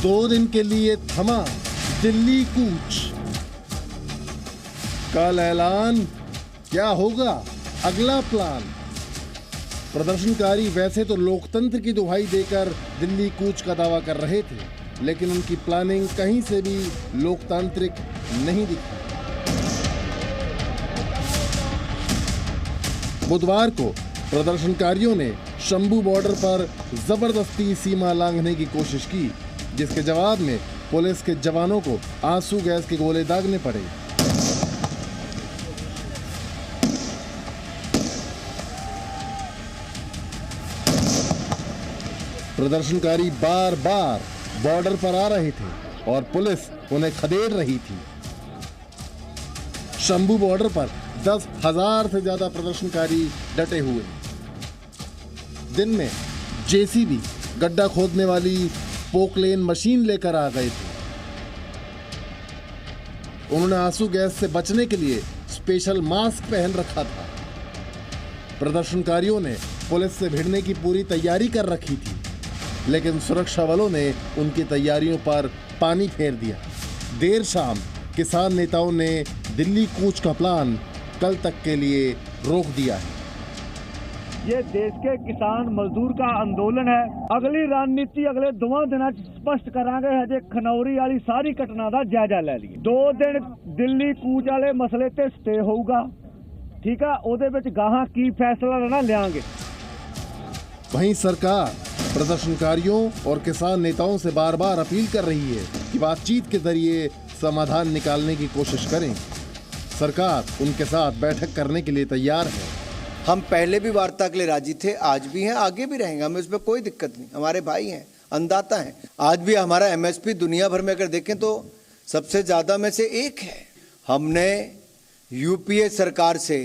2 दिन के लिए थमा दिल्ली कूच। कल ऐलान, क्या होगा अगला प्लान? प्रदर्शनकारी वैसे तो लोकतंत्र की दुहाई देकर दिल्ली कूच का दावा कर रहे थे, लेकिन उनकी प्लानिंग कहीं से भी लोकतांत्रिक नहीं दिखी। बुधवार को प्रदर्शनकारियों ने शंभू बॉर्डर पर जबरदस्ती सीमा लांघने की कोशिश की, जिसके जवाब में पुलिस के जवानों को आंसू गैस के गोले दागने पड़े। प्रदर्शनकारी बार बार बॉर्डर पर आ रहे थे और पुलिस उन्हें खदेड़ रही थी। शंभू बॉर्डर पर 10,000 से ज्यादा प्रदर्शनकारी डटे हुए। दिन में जेसीबी, गड्ढा खोदने वाली पोकलेन मशीन लेकर आ गए थे। उन्होंने आंसू गैस से बचने के लिए स्पेशल मास्क पहन रखा था। प्रदर्शनकारियों ने पुलिस से भिड़ने की पूरी तैयारी कर रखी थी, लेकिन सुरक्षा बलों ने उनकी तैयारियों पर पानी फेर दिया। देर शाम किसान नेताओं ने दिल्ली कूच का प्लान कल तक के लिए रोक दिया है। ये देश के किसान मजदूर का अंदोलन है। अगली रणनीति अगले 2 दिनों स्पष्ट करांगे। हजे खनौरी वाली सारी घटना का जायजा ले लिया। 2 दिन दिल्ली कूच वाले मसले ते स्टे होगा, ठीक है। ओदे विच गाहां की फैसला लेना लियांगे। वहीं सरकार प्रदर्शनकारियों और किसान नेताओं से बार बार अपील कर रही है कि बातचीत के जरिए समाधान निकालने की कोशिश करें। सरकार उनके साथ बैठक करने के लिए तैयार है। हम पहले भी वार्ता के लिए राजी थे, आज भी हैं, आगे भी रहेंगे। हमें इसमें कोई दिक्कत नहीं। हमारे भाई हैं, अन्नदाता हैं। आज भी हमारा एमएसपी दुनिया भर में अगर देखें तो सबसे ज्यादा में से एक है। हमने यूपीए सरकार से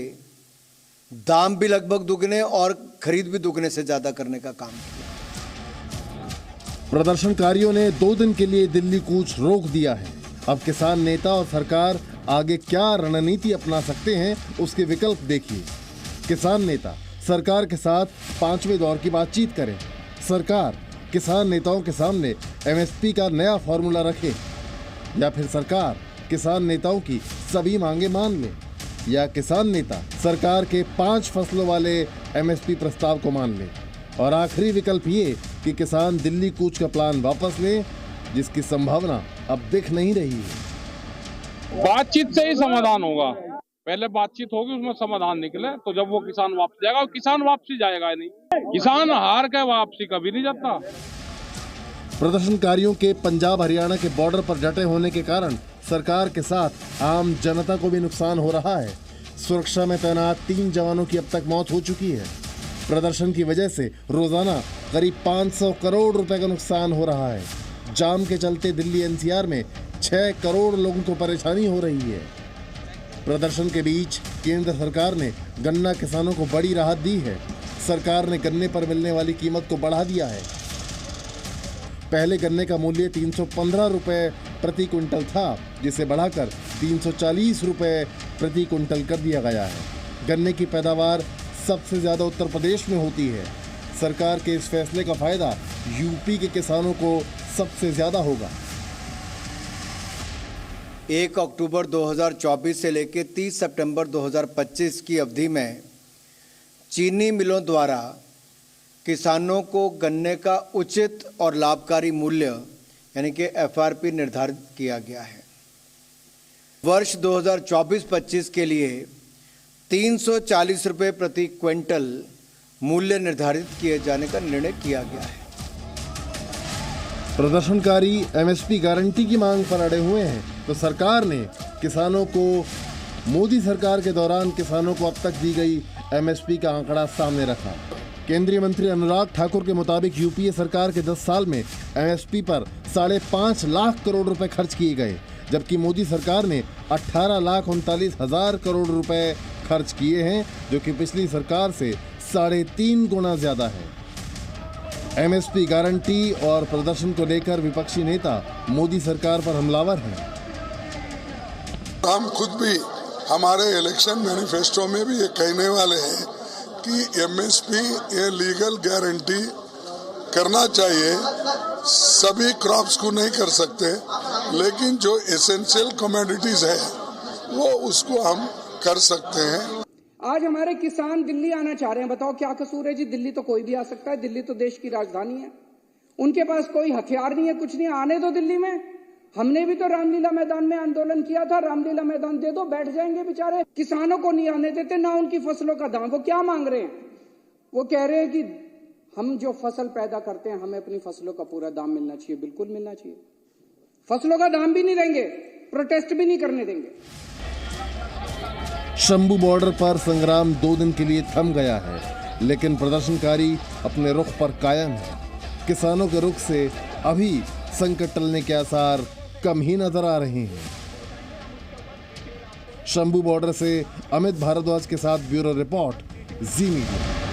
दाम भी लगभग दुगने और खरीद भी दुगने से ज्यादा करने का काम किया। प्रदर्शनकारियों ने 2 दिन के लिए दिल्ली कूच रोक दिया है। अब किसान नेता और सरकार आगे क्या रणनीति अपना सकते हैं, उसके विकल्प देखिए। किसान नेता सरकार के साथ 5वें दौर की बातचीत करें। सरकार किसान नेताओं के सामने एमएसपी का नया फॉर्मूला रखे, या फिर सरकार किसान नेताओं की सभी मांगे मान ले, या किसान नेता सरकार के 5 फसलों वाले एमएसपी प्रस्ताव को मान ले। और आखिरी विकल्प ये कि किसान दिल्ली कूच का प्लान वापस ले, जिसकी संभावना अब दिख नहीं रही है। बातचीत से ही समाधान होगा। पहले बातचीत होगी, उसमें समाधान निकले तो जब वो किसान वापस जाएगा, किसान वापसी जाएगा नहीं। किसान हार के वापसी कभी नहीं जाता। प्रदर्शनकारियों के पंजाब हरियाणा के बॉर्डर पर डटे होने के कारण सरकार के साथ आम जनता को भी नुकसान हो रहा है। सुरक्षा में तैनात 3 जवानों की अब तक मौत हो चुकी है। प्रदर्शन की वजह से रोजाना करीब 500 करोड़ रुपए का नुकसान हो रहा है। जाम के चलते दिल्ली एनसीआर में 6 करोड़ लोगों को परेशानी हो रही है। प्रदर्शन के बीच केंद्र सरकार ने गन्ना किसानों को बड़ी राहत दी है। सरकार ने गन्ने पर मिलने वाली कीमत को बढ़ा दिया है। पहले गन्ने का मूल्य 315 रुपए प्रति क्विंटल था, जिसे बढ़ाकर 340 रुपए प्रति क्विंटल कर दिया गया है। गन्ने की पैदावार सबसे ज्यादा उत्तर प्रदेश में होती है। सरकार के इस फैसले का फायदा यूपी के किसानों को सबसे ज्यादा होगा। 1 अक्टूबर 2024 से लेकर 30 सितंबर 2025 की अवधि में चीनी मिलों द्वारा किसानों को गन्ने का उचित और लाभकारी मूल्य यानी कि एफआरपी निर्धारित किया गया है। वर्ष 2024-25 के लिए 340 रुपये प्रति क्विंटल मूल्य निर्धारित किए जाने का निर्णय किया गया है। प्रदर्शनकारी एमएसपी गारंटी की मांग पर अड़े हुए हैं, तो सरकार ने किसानों को मोदी सरकार के दौरान किसानों को अब तक दी गई एमएसपी का आंकड़ा सामने रखा। केंद्रीय मंत्री अनुराग ठाकुर के मुताबिक यूपीए सरकार के 10 साल में एमएसपी पर 5.5 लाख करोड़ रुपए खर्च किए गए, जबकि मोदी सरकार ने 18,39,000 करोड़ रुपए खर्च किए हैं, जो कि पिछली सरकार से 3.5 गुना ज्यादा है। एमएसपी गारंटी और प्रदर्शन को लेकर विपक्षी नेता मोदी सरकार पर हमलावर हैं। हम खुद भी हमारे इलेक्शन मैनिफेस्टो में भी ये कहने वाले हैं कि एमएसपी ये लीगल गारंटी करना चाहिए। सभी क्रॉप्स को नहीं कर सकते, लेकिन जो एसेंशियल कमोडिटीज है वो उसको हम कर सकते हैं। आज हमारे किसान दिल्ली आना चाह रहे हैं, बताओ क्या कसूर है जी? दिल्ली तो कोई भी आ सकता है, दिल्ली तो देश की राजधानी है। उनके पास कोई हथियार नहीं है, कुछ नहीं, आने दो दिल्ली में। हमने भी तो रामलीला मैदान में आंदोलन किया था, रामलीला मैदान दे दो, बैठ जाएंगे बेचारे। किसानों को नहीं आने देते, ना उनकी फसलों का दाम। वो क्या मांग रहे हैं? वो कह रहे हैं कि हम जो फसल पैदा करते हैं हमें अपनी फसलों का पूरा दाम मिलना चाहिए। बिल्कुल मिलना चाहिए। फसलों का दाम भी नहीं देंगे, प्रोटेस्ट भी नहीं करने देंगे। शंभू बॉर्डर पर संग्राम 2 दिन के लिए थम गया है, लेकिन प्रदर्शनकारी अपने रुख पर कायम है। किसानों के रुख से अभी संकट टलने के आसार कम ही नजर आ रहे हैं। शंभू बॉर्डर से अमित भारद्वाज के साथ ब्यूरो रिपोर्ट, जी मीडिया।